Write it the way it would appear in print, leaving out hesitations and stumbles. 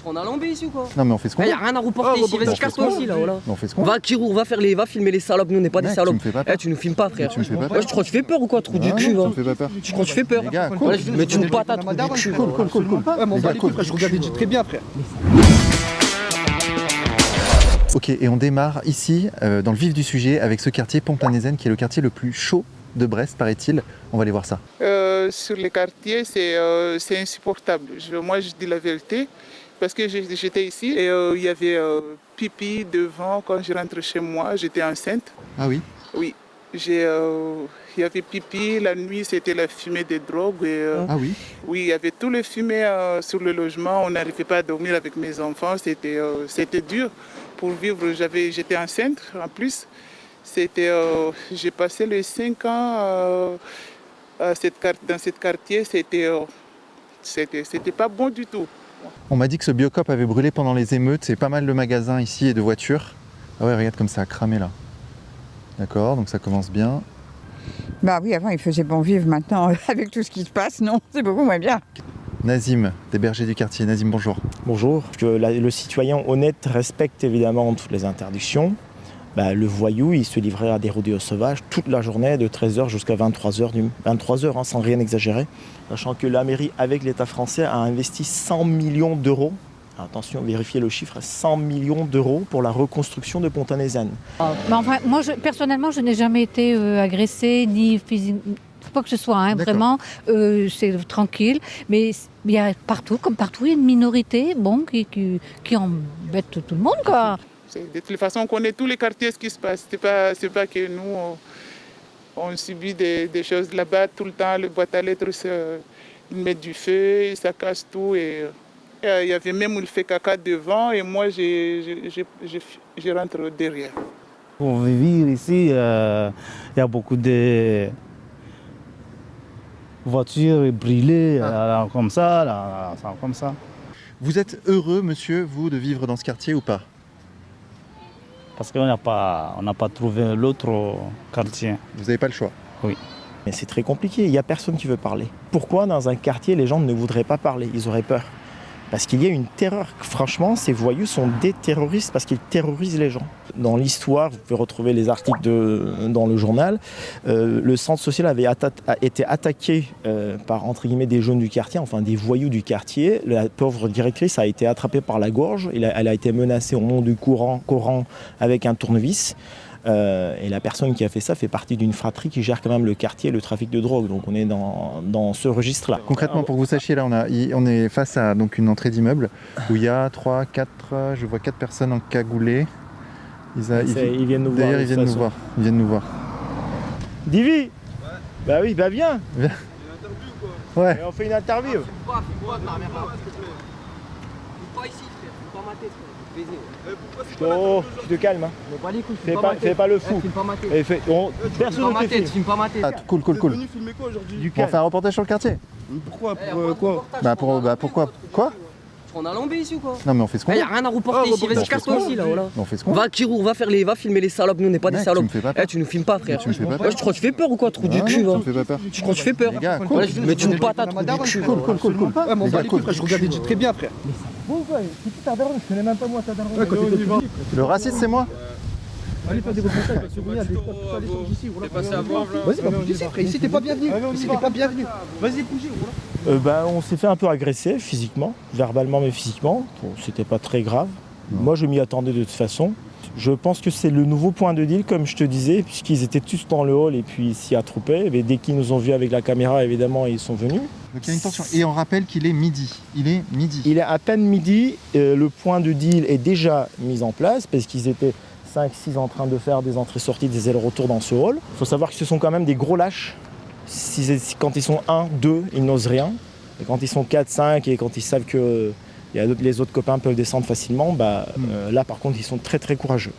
On a l'embé ici ou quoi? Non mais on fait ce qu'on veut. Y'a rien à reporter ici, vas-y casse-toi aussi là, voilà. On fait ce qu'on veut. Va Kirou, va filmer les salopes, nous on n'est pas des Mec, salopes. tu me fais pas peur. Tu nous filmes pas frère. Tu me fais pas Ouais, peur. tu crois que tu fais peur ou quoi, trou du Ah, cul non, va? tu me fais pas peur. Tu crois que tu fais peur? Les gars, Ouais, mais tu nous patates, trou du cul. Cool. Ouais, mais on va les coups, frère, je regardais très bien, frère. Ok, et on démarre ici, dans le vif du sujet, avec ce quartier Pont-Planézen, qui est le quartier le plus chaud de Brest, paraît-il. On va aller voir ça. Sur les quartiers, c'est insupportable. Moi, je dis la vérité, parce que j'étais ici et il y avait pipi devant quand je rentre chez moi. J'étais enceinte. Ah oui? Oui, il y avait pipi. La nuit, c'était la fumée des drogues. Ah oui? Oui, il y avait tout le fumée sur le logement. On n'arrivait pas à dormir avec mes enfants. C'était dur pour vivre. J'étais enceinte en plus. J'ai passé les 5 ans dans ce quartier. C'était pas bon du tout. On m'a dit que ce Biocop avait brûlé pendant les émeutes. C'est pas mal de magasins ici et de voitures. Ah ouais, regarde comme ça a cramé là. D'accord, donc ça commence bien. Bah oui, avant il faisait bon vivre, maintenant avec tout ce qui se passe, non, c'est beaucoup moins bien. Nazim, des bergers du quartier. Nazim, bonjour. Bonjour. Que le citoyen honnête respecte évidemment toutes les interdictions. Le voyou, il se livrait à des rodéos sauvages toute la journée, de 13h jusqu'à 23h, sans rien exagérer. Sachant que la mairie, avec l'État français, a investi 100 millions d'euros. Attention, vérifiez le chiffre, 100 millions d'euros pour la reconstruction de Pont-Planézen. Enfin, moi, personnellement, je n'ai jamais été agressée, ni physiquement. Pas que ce soit, hein, vraiment, c'est tranquille. Mais il y a partout, comme partout, il y a une minorité qui embête tout le monde, quoi. De toute façon, on connaît tous les quartiers, ce qui se passe. C'est pas que nous, on subit des choses là-bas tout le temps. Les boîtes à lettres, ils mettent du feu, ça casse tout. Et il y avait même où il fait caca devant et moi, je rentre derrière. Pour vivre ici, il y a beaucoup de voitures brûlées, là, comme ça. Vous êtes heureux, monsieur, vous, de vivre dans ce quartier ou pas? Parce qu'on n'a pas trouvé l'autre quartier. Vous n'avez pas le choix? Oui. Mais c'est très compliqué, il n'y a personne qui veut parler. Pourquoi dans un quartier, les gens ne voudraient pas parler? Ils auraient peur. Parce qu'il y a une terreur. Franchement, ces voyous sont des terroristes parce qu'ils terrorisent les gens. Dans l'histoire, vous pouvez retrouver les articles dans le journal, le centre social a été attaqué par, entre guillemets, des jeunes du quartier, enfin des voyous du quartier. La pauvre directrice a été attrapée par la gorge. Elle a été menacée au nom du Coran avec un tournevis. Et la personne qui a fait ça fait partie d'une fratrie qui gère quand même le quartier et le trafic de drogue. Donc on est dans ce registre-là. Concrètement, pour que vous sachiez, là, on est face à donc, une entrée d'immeuble où il y a 3, 4, je vois 4 personnes en cagoulé. Ils viennent nous voir. D'ailleurs, ils viennent nous voir. Divi, ouais. Bah oui, bah viens. Viens. Ouais. Et on fait une interview. Filme pas ta mère là. Filme pas ici, frère. Filme pas ma tête, frère. Oh, tu te calmes. Hein. Fais pas le fou. Filme pas ma tête. Personne ne te filme. Filme pas ma tête. Ah, cool. T'es venu filmer quoi aujourd'hui? On fait un reportage sur le quartier. Pourquoi? Quoi? Pourquoi? Quoi? On a l'embé ici ou quoi? Non mais on fait ce qu'on veut. Y'a rien à reporter ici, vas-y casse-toi aussi là, voilà. On fait ce qu'on veut. Va Kirou, va filmer les salopes, nous on n'est pas des Mec, salopes. tu me fais pas peur. Tu nous filmes pas frère. Tu me fais pas Ouais, peur. tu crois que tu fais peur ou quoi, trou du Ah cul non, va? tu me fais pas peur. Tu crois que tu fais peur? Les gars, Ouais, mais tu nous patates, trou du cul. Cool. Ouais, mais on va les coups, frère, je regardais très bien, frère. Je connais même pas moi ta daronne. Ouais, quand t'étais petit. Le raciste, c'est moi? Allez, pas des reportages, parce que vous allez sur ici. Vas-y, va bouger ici, frère. Ici, t'es pas bienvenu. Ici, t'es pas bienvenu. Vas-y, bougez, voilà. On s'est fait un peu agresser physiquement, verbalement mais physiquement. Bon, c'était pas très grave. Moi, je m'y attendais de toute façon. Je pense que c'est le nouveau point de deal, comme je te disais, puisqu'ils étaient tous dans le hall et puis s'y attroupaient. Mais dès qu'ils nous ont vus avec la caméra, évidemment, ils sont venus. Donc il y a une tension. Et on rappelle qu'il est midi. Il Il est à peine midi. Le point de deal est déjà mis en place parce qu'ils étaient 5-6 en train de faire des entrées-sorties, des allers-retours dans ce hall. Il faut savoir que ce sont quand même des gros lâches. Quand ils sont 1, 2, ils n'osent rien. Et quand ils sont 4, 5 et quand ils savent que les autres copains peuvent descendre facilement, là par contre ils sont très très courageux.